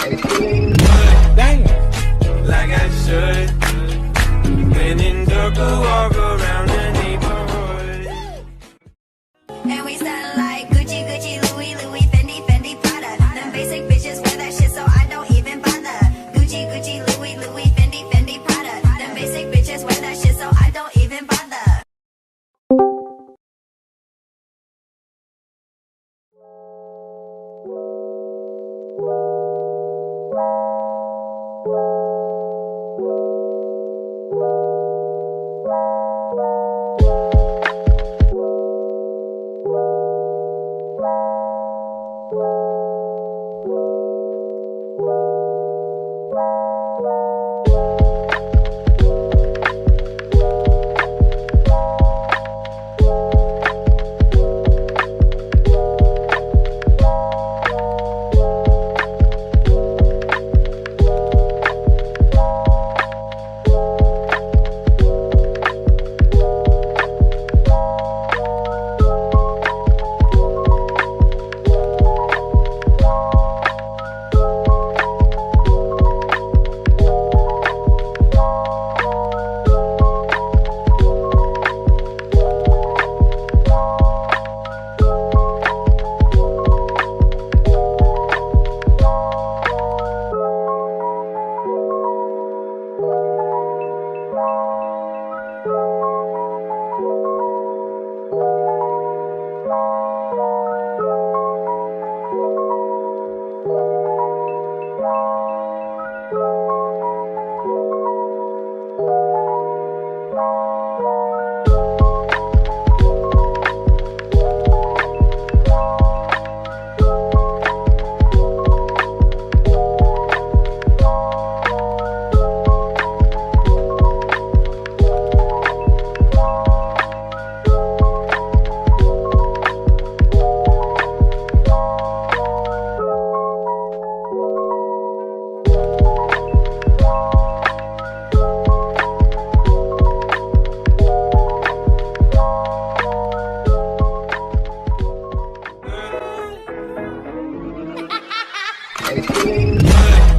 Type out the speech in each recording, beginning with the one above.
Damn, like I should. When in dark, I walk around the neighborhood. And we style like Gucci, Gucci, Louis, Louis, Fendi, Fendi, Prada. Them basic bitches wear that shit, so I don't even bother. Gucci, Gucci, Louis, Louis, Fendi, Fendi, Prada. Them basic bitches wear that shit, so I don't even bother.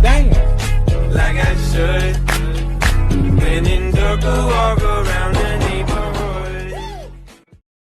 Damn, like I should. When in dark, I walk